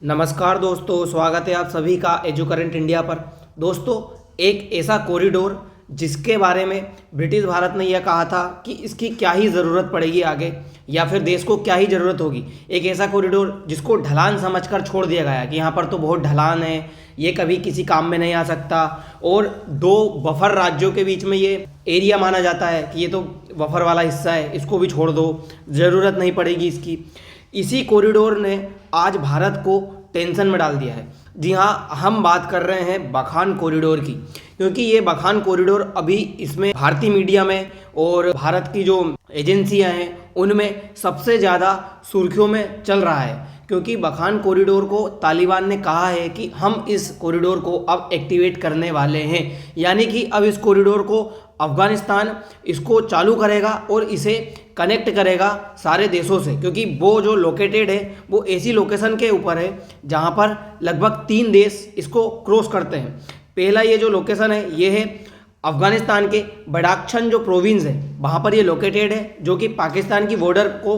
नमस्कार दोस्तों, स्वागत है आप सभी का एजू करंट इंडिया पर। दोस्तों, एक ऐसा कॉरिडोर जिसके बारे में ब्रिटिश भारत ने यह कहा था कि इसकी क्या ही ज़रूरत पड़ेगी आगे, या फिर देश को क्या ही ज़रूरत होगी। एक ऐसा कॉरिडोर जिसको ढलान समझकर छोड़ दिया गया कि यहाँ पर तो बहुत ढलान है, ये कभी किसी काम में नहीं आ सकता, और दो बफर राज्यों के बीच में ये एरिया माना जाता है कि ये तो बफर वाला हिस्सा है, इसको भी छोड़ दो, ज़रूरत नहीं पड़ेगी इसकी। इसी कॉरिडोर ने आज भारत को टेंशन में डाल दिया है। जी हाँ, हम बात कर रहे हैं बखान कॉरिडोर की, क्योंकि ये बखान कॉरिडोर अभी इसमें भारतीय मीडिया में और भारत की जो एजेंसियां हैं उनमें सबसे ज़्यादा सुर्खियों में चल रहा है, क्योंकि बखान कॉरिडोर को तालिबान ने कहा है कि हम इस कॉरिडोर को अब एक्टिवेट करने वाले हैं। यानी कि अब इस कॉरिडोर को अफगानिस्तान इसको चालू करेगा और इसे कनेक्ट करेगा सारे देशों से, क्योंकि वो जो लोकेटेड है वो ऐसी लोकेशन के ऊपर है जहाँ पर लगभग 3 देश इसको क्रॉस करते हैं। पहला ये जो लोकेशन है ये है अफगानिस्तान के बडाख्शान जो प्रोविंस है वहाँ पर ये लोकेटेड है, जो कि पाकिस्तान की बॉर्डर को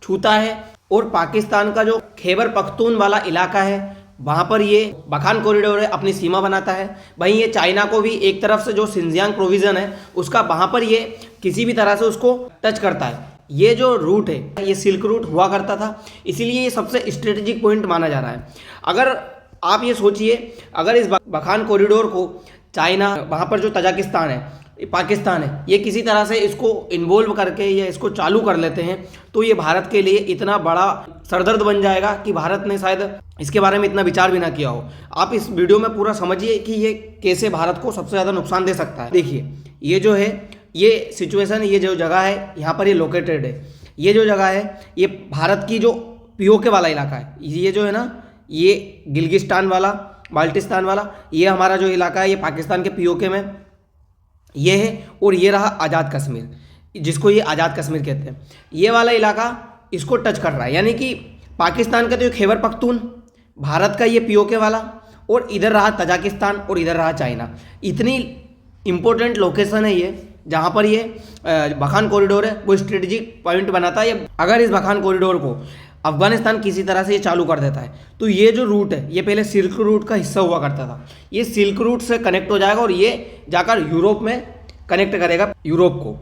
छूता है, और पाकिस्तान का जो खैबर पख्तून वाला इलाका है वहाँ पर ये बखान कॉरिडोर है अपनी सीमा बनाता है। वहीं ये चाइना को भी एक तरफ से जो सिंजियांग प्रोविज़न है उसका वहाँ पर ये किसी भी तरह से उसको टच करता है। ये जो रूट है ये सिल्क रूट हुआ करता था, इसीलिए ये सबसे स्ट्रेटेजिक पॉइंट माना जा रहा है। अगर आप ये सोचिए, अगर इस बखान कॉरिडोर को चाइना, वहाँ पर जो तजाकिस्तान है, पाकिस्तान है, ये किसी तरह से इसको इन्वॉल्व करके या इसको चालू कर लेते हैं तो ये भारत के लिए इतना बड़ा सरदर्द बन जाएगा कि भारत ने शायद इसके बारे में इतना विचार भी ना किया हो। आप इस वीडियो में पूरा समझिए कि ये कैसे भारत को सबसे ज़्यादा नुकसान दे सकता है। देखिए, ये जो है ये सिचुएशन, ये जो जगह है यहाँ पर ये लोकेटेड है। ये जो जगह है ये भारत की जो पीओके वाला इलाका है, ये जो है ना, ये गिलगिस्तान वाला, बाल्टिस्तान वाला, ये हमारा जो इलाका है ये पाकिस्तान के पीओके में ये है। और ये रहा आज़ाद कश्मीर, जिसको ये आज़ाद कश्मीर कहते हैं। ये वाला इलाका इसको टच कर रहा है, यानी कि पाकिस्तान का तो ये खैबर पख्तून, भारत का ये पीओके वाला, और इधर रहा तजाकिस्तान और इधर रहा चाइना। इतनी इम्पोर्टेंट लोकेशन है ये जहाँ पर ये बखान कॉरिडोर है वो स्ट्रेटेजिक पॉइंट बनाता है। अगर इस बखान कॉरिडोर को अफगानिस्तान किसी तरह से ये चालू कर देता है तो ये जो रूट है ये पहले सिल्क रूट का हिस्सा हुआ करता था, ये सिल्क रूट से कनेक्ट हो जाएगा और ये जाकर यूरोप में कनेक्ट करेगा यूरोप को।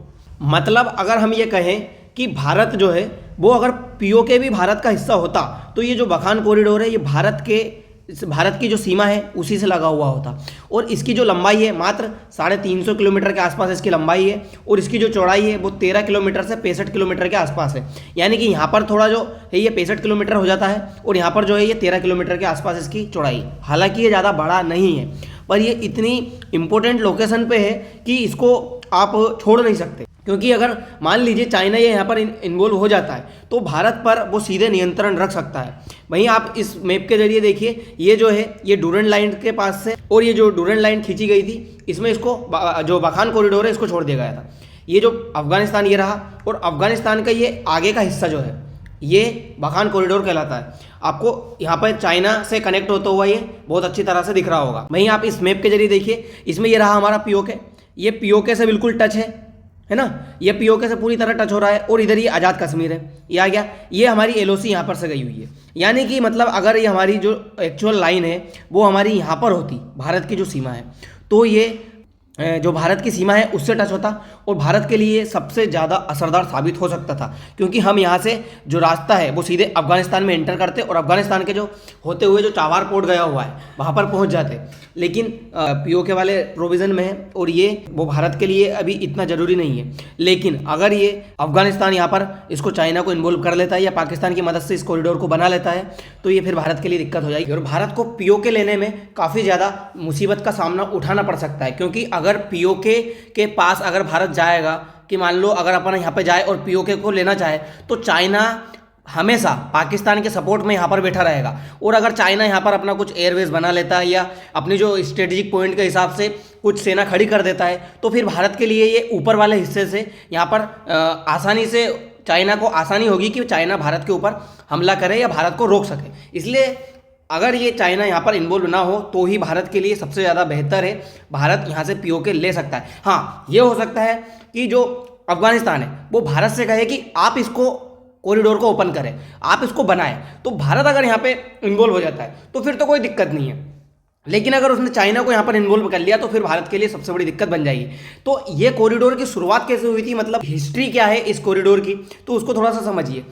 मतलब अगर हम ये कहें कि भारत जो है वो अगर पीओके भी भारत का हिस्सा होता तो ये जो बखान कॉरिडोर है ये भारत की जो सीमा है उसी से लगा हुआ होता। और इसकी जो लंबाई है मात्र 350 किलोमीटर के आसपास इसकी लंबाई है, और इसकी जो चौड़ाई है वो 13 किलोमीटर से 65 किलोमीटर के आसपास है। यानी कि यहाँ पर थोड़ा जो है ये 65 किलोमीटर हो जाता है, और यहाँ पर जो है ये 13 किलोमीटर के आसपास इसकी चौड़ाई। हालांकि ये ज़्यादा बड़ा नहीं है, पर ये इतनी इंपॉर्टेंट लोकेशन पे है कि इसको आप छोड़ नहीं सकते, क्योंकि अगर मान लीजिए चाइना ये यहाँ पर इन्वॉल्व हो जाता है तो भारत पर वो सीधे नियंत्रण रख सकता है। वहीं आप इस मैप के जरिए देखिए, ये जो है ये डूरन लाइन के पास से, और ये जो डूरन लाइन खींची गई थी इसमें इसको जो बखान कॉरिडोर है इसको छोड़ दिया गया था। ये जो अफगानिस्तान ये रहा, और अफगानिस्तान का ये आगे का हिस्सा जो है ये बखान कॉरिडोर कहलाता है। आपको यहाँ पर चाइना से कनेक्ट होता हुआ ये बहुत अच्छी तरह से दिख रहा होगा। वहीं आप इस मैप के जरिए देखिए, इसमें ये रहा हमारा पीओके, ये पीओके से बिल्कुल टच है ना, ये पीओके से पूरी तरह टच हो रहा है। और इधर ये आज़ाद कश्मीर है, ये आ गया, ये हमारी एलओसी यहाँ पर से गई हुई है। यानी कि मतलब अगर ये हमारी जो एक्चुअल लाइन है वो हमारी यहाँ पर होती, भारत की जो सीमा है, तो ये जो भारत की सीमा है उससे टच होता, और भारत के लिए सबसे ज़्यादा असरदार साबित हो सकता था, क्योंकि हम यहाँ से जो रास्ता है वो सीधे अफगानिस्तान में एंटर करते और अफगानिस्तान के जो होते हुए जो चाबार पोर्ट गया हुआ है वहाँ पर पहुँच जाते। लेकिन पीओके वाले प्रोविज़न में है और ये वो भारत के लिए अभी इतना ज़रूरी नहीं है। लेकिन अगर ये अफगानिस्तान यहाँ पर इसको चाइना को इन्वॉल्व कर लेता है या पाकिस्तान की मदद से इस कॉरिडोर को बना लेता है तो ये फिर भारत के लिए दिक्कत हो जाएगी, और भारत को पीओके लेने में काफ़ी ज़्यादा मुसीबत का सामना उठाना पड़ सकता है। क्योंकि अगर पीओके के पास अगर भारत जाएगा, कि मान लो अगर अपन यहाँ पे जाए और पीओके को लेना चाहे, तो चाइना हमेशा पाकिस्तान के सपोर्ट में यहाँ पर बैठा रहेगा। और अगर चाइना यहाँ पर अपना कुछ एयरवेज बना लेता है या अपनी जो स्ट्रेटेजिक पॉइंट के हिसाब से कुछ सेना खड़ी कर देता है, तो फिर भारत के लिए ये ऊपर वाले हिस्से से यहाँ पर आसानी से चाइना को आसानी होगी कि चाइना भारत के ऊपर हमला करे या भारत को रोक सके। इसलिए अगर ये चाइना यहाँ पर इन्वॉल्व ना हो तो ही भारत के लिए सबसे ज़्यादा बेहतर है, भारत यहाँ से पीओके ले सकता है। हाँ, ये हो सकता है कि जो अफगानिस्तान है वो भारत से कहे कि आप इसको कॉरिडोर को ओपन करें, आप इसको बनाएं, तो भारत अगर यहाँ पे इन्वॉल्व हो जाता है तो फिर तो कोई दिक्कत नहीं है। लेकिन अगर उसने चाइना को यहाँ पर इन्वॉल्व कर लिया तो फिर भारत के लिए सबसे बड़ी दिक्कत बन जाएगी। तो ये कॉरिडोर की शुरुआत कैसे हुई थी, मतलब हिस्ट्री क्या है इस कॉरिडोर की, तो उसको थोड़ा सा समझिए।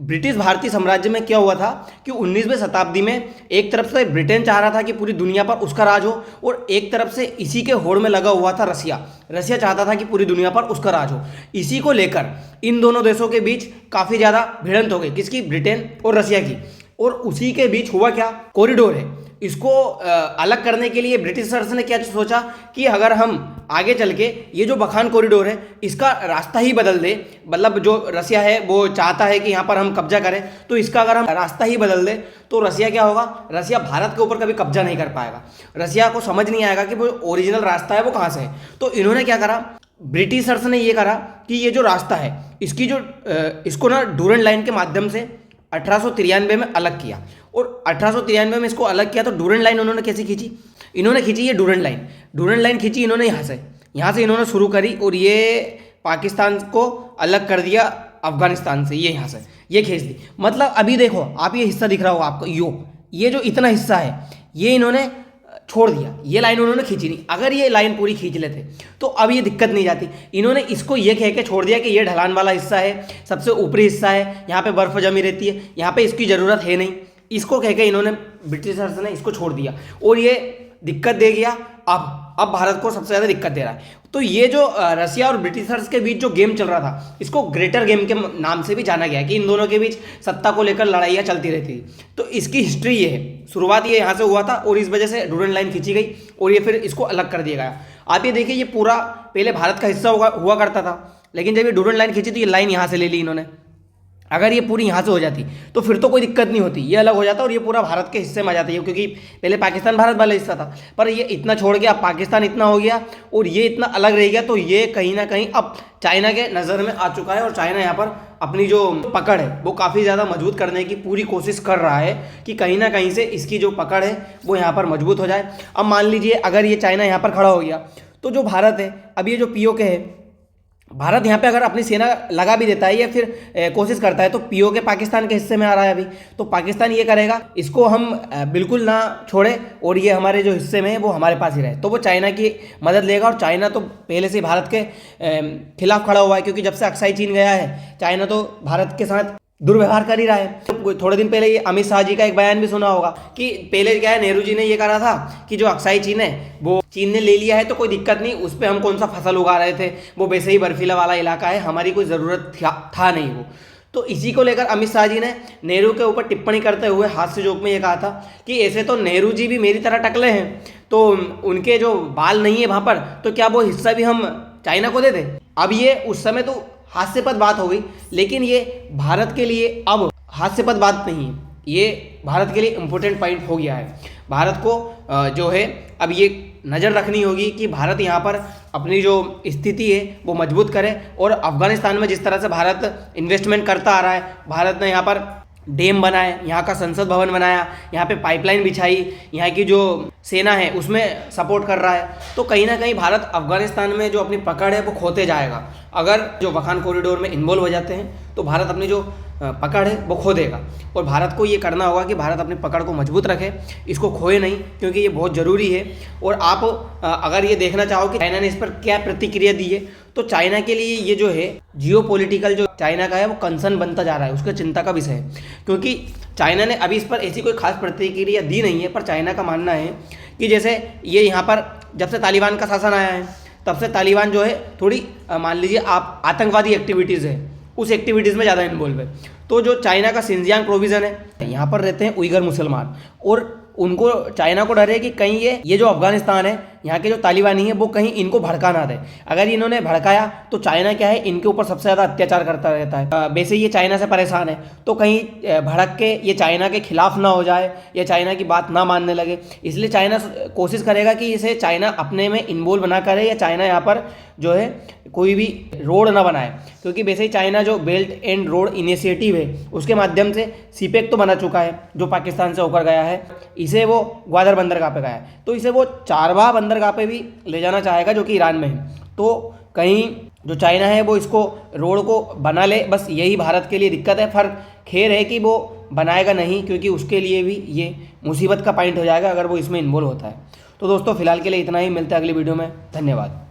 ब्रिटिश भारतीय साम्राज्य में क्या हुआ था कि 19वीं शताब्दी में एक तरफ से ब्रिटेन चाह रहा था कि पूरी दुनिया पर उसका राज हो, और एक तरफ से इसी के होड़ में लगा हुआ था रसिया। रसिया चाहता था कि पूरी दुनिया पर उसका राज हो। इसी को लेकर इन दोनों देशों के बीच काफ़ी ज़्यादा भिड़ंत हो गई, किसकी, ब्रिटेन और रसिया की। और उसी के बीच हुआ क्या, कॉरिडोर है। इसको अलग करने के लिए ब्रिटिशर्स ने क्या सोचा कि अगर हम आगे चल के ये जो बखान कॉरिडोर है इसका रास्ता ही बदल दे, मतलब जो रसिया है वो चाहता है कि यहाँ पर हम कब्जा करें, तो इसका अगर हम रास्ता ही बदल दे तो रसिया क्या होगा, रसिया भारत के ऊपर कभी कब्जा नहीं कर पाएगा। रसिया को समझ नहीं आएगा कि वो ओरिजिनल रास्ता है वो कहाँ से है। तो इन्होंने क्या करा, ब्रिटिशर्स ने ये करा कि ये जो रास्ता है इसकी जो इसको ना डूरन लाइन के माध्यम से 1893 में अलग किया। और 1893 में इसको अलग किया तो डूरन लाइन उन्होंने कैसे खींची, इन्होंने खींची ये डूरन लाइन खींची इन्होंने यहाँ से इन्होंने शुरू करी, और ये पाकिस्तान को अलग कर दिया अफगानिस्तान से, ये यहाँ से ये खींच दी। मतलब अभी देखो आप, ये हिस्सा दिख रहा होगा आपको, ये जो इतना हिस्सा है ये इन्होंने छोड़ दिया, ये लाइन उन्होंने खींची नहीं। अगर ये लाइन पूरी खींच लेते तो अब ये दिक्कत नहीं जाती। इन्होंने इसको ये कह के छोड़ दिया कि ये ढलान वाला हिस्सा है, सबसे ऊपरी हिस्सा है, यहाँ पे बर्फ़ जमी रहती है, यहाँ पे इसकी ज़रूरत है नहीं, इसको कह के इन्होंने, ब्रिटिशर्स ने इसको छोड़ दिया और ये दिक्कत दे गया। अब भारत को सबसे ज़्यादा दिक्कत दे रहा है। तो ये जो रसिया और ब्रिटिशर्स के बीच जो गेम चल रहा था इसको ग्रेटर गेम के नाम से भी जाना गया कि इन दोनों के बीच सत्ता को लेकर लड़ाइयाँ चलती रहती थी। तो इसकी हिस्ट्री ये है, शुरुआत ये यहाँ से हुआ था और इस वजह से डूरन लाइन खींची गई और ये फिर इसको अलग कर दिया गया। आप ये देखिए, ये पूरा पहले भारत का हिस्सा हुआ करता था, लेकिन जब ये डूरन लाइन खींची तो ये लाइन यहाँ से ले ली इन्होंने। अगर ये पूरी यहाँ से हो जाती तो फिर तो कोई दिक्कत नहीं होती, ये अलग हो जाता और ये पूरा भारत के हिस्से में आ जाती है, क्योंकि पहले पाकिस्तान भारत वाला हिस्सा था। पर ये इतना छोड़ के अब पाकिस्तान इतना हो गया और ये इतना अलग रह गया, तो ये कहीं ना कहीं अब चाइना के नज़र में आ चुका है। और चाइना यहाँ पर अपनी जो पकड़ है वो काफ़ी ज़्यादा मजबूत करने की पूरी कोशिश कर रहा है कि कहीं ना कहीं से इसकी जो पकड़ है वो यहाँ पर मजबूत हो जाए। अब मान लीजिए अगर ये चाइना यहाँ पर खड़ा हो गया तो जो भारत है, अब ये जो पीओके है, भारत यहाँ पे अगर अपनी सेना लगा भी देता है या फिर कोशिश करता है तो पीओके पाकिस्तान के हिस्से में आ रहा है अभी। तो पाकिस्तान ये करेगा, इसको हम बिल्कुल ना छोड़े और ये हमारे जो हिस्से में है वो हमारे पास ही रहे, तो वो चाइना की मदद लेगा। और चाइना तो पहले से भारत के खिलाफ खड़ा हुआ है, क्योंकि जब से अक्साई चीन गया है चाइना तो भारत के साथ दुर्व्यवहार कर ही रहा है। तो थोड़े दिन पहले ये अमित शाह जी का एक बयान भी सुना होगा कि पहले क्या है, नेहरू जी ने ये कहा था कि जो अक्साई चीन है वो चीन ने ले लिया है तो कोई दिक्कत नहीं, उस पर हम कौन सा फसल उगा रहे थे, वो वैसे ही बर्फीला वाला इलाका है, हमारी कोई ज़रूरत था नहीं वो। तो इसी को लेकर अमित शाह जी ने नेहरू के ऊपर टिप्पणी करते हुए हास्य जोक में ये कहा था कि ऐसे तो नेहरू जी भी मेरी तरह टकले हैं, तो उनके जो बाल नहीं है वहाँ पर, तो क्या वो हिस्सा भी हम चाइना को दे दें। अब ये उस समय तो हास्यास्पद बात हो गई, लेकिन ये भारत के लिए अब हास्यास्पद बात नहीं है, ये भारत के लिए इम्पोर्टेंट पॉइंट हो गया है। भारत को जो है अब ये नज़र रखनी होगी कि भारत यहाँ पर अपनी जो स्थिति है वो मजबूत करे। और अफगानिस्तान में जिस तरह से भारत इन्वेस्टमेंट करता आ रहा है, भारत ने यहाँ पर डैम बनाए, यहाँ का संसद भवन बनाया, यहाँ पे पाइपलाइन बिछाई, यहाँ की जो सेना है उसमें सपोर्ट कर रहा है, तो कहीं ना कहीं भारत अफगानिस्तान में जो अपनी पकड़ है वो खोते जाएगा। अगर जो बखान कॉरिडोर में इन्वॉल्व हो जाते हैं तो भारत अपनी जो पकड़ है वो खो देगा। और भारत को ये करना होगा कि भारत अपनी पकड़ को मजबूत रखे, इसको खोए नहीं, क्योंकि ये बहुत ज़रूरी है। और आप अगर ये देखना चाहो कि चाइना ने इस पर क्या प्रतिक्रिया दी है, तो चाइना के लिए ये जो है जियोपॉलिटिकल जो चाइना का है वो कंसर्न बनता जा रहा है, उसका चिंता का विषय है। क्योंकि चाइना ने अभी इस पर ऐसी कोई खास प्रतिक्रिया दी नहीं है, पर चाइना का मानना है कि जैसे ये यहाँ पर जब से तालिबान का शासन आया है तब से तालिबान जो है थोड़ी मान लीजिए आप आतंकवादी एक्टिविटीज़ है उस एक्टिविटीज़ में ज़्यादा इन्वॉल्व है। तो जो चाइना का सिंजियांग प्रोविज़न है, यहाँ पर रहते हैं उइगर मुसलमान, और उनको चाइना को डर है कि कहीं ये जो अफगानिस्तान है यहाँ के जो तालिबानी है वो कहीं इनको भड़का ना दे। अगर इन्होंने भड़काया तो चाइना क्या है, इनके ऊपर सबसे ज़्यादा अत्याचार करता रहता है। वैसे ये चाइना से परेशान है, तो कहीं भड़क के ये चाइना के खिलाफ ना हो जाए या चाइना की बात ना मानने लगे, इसलिए चाइना कोशिश करेगा कि इसे चाइना अपने में इन्वॉल्व ना करे या चाइना यहाँ पर जो है कोई भी रोड ना बनाए। क्योंकि वैसे ही चाइना जो बेल्ट एंड रोड इनिशिएटिव है उसके माध्यम से सीपेक तो बना चुका है जो पाकिस्तान से होकर गया है, इसे वो ग्वादर बंदरगाह पे गया है, तो इसे वो चारबाग बंदरगाह पे भी ले जाना चाहेगा जो कि ईरान में है। तो कहीं जो चाइना है वो इसको रोड को बना ले, बस यही भारत के लिए दिक्कत है। फर्क खैर है कि वो बनाएगा नहीं, क्योंकि उसके लिए भी ये मुसीबत का पॉइंट हो जाएगा अगर वो इसमें इन्वॉल्व होता है। तो दोस्तों फिलहाल के लिए इतना ही, मिलते हैं अगली वीडियो में। धन्यवाद।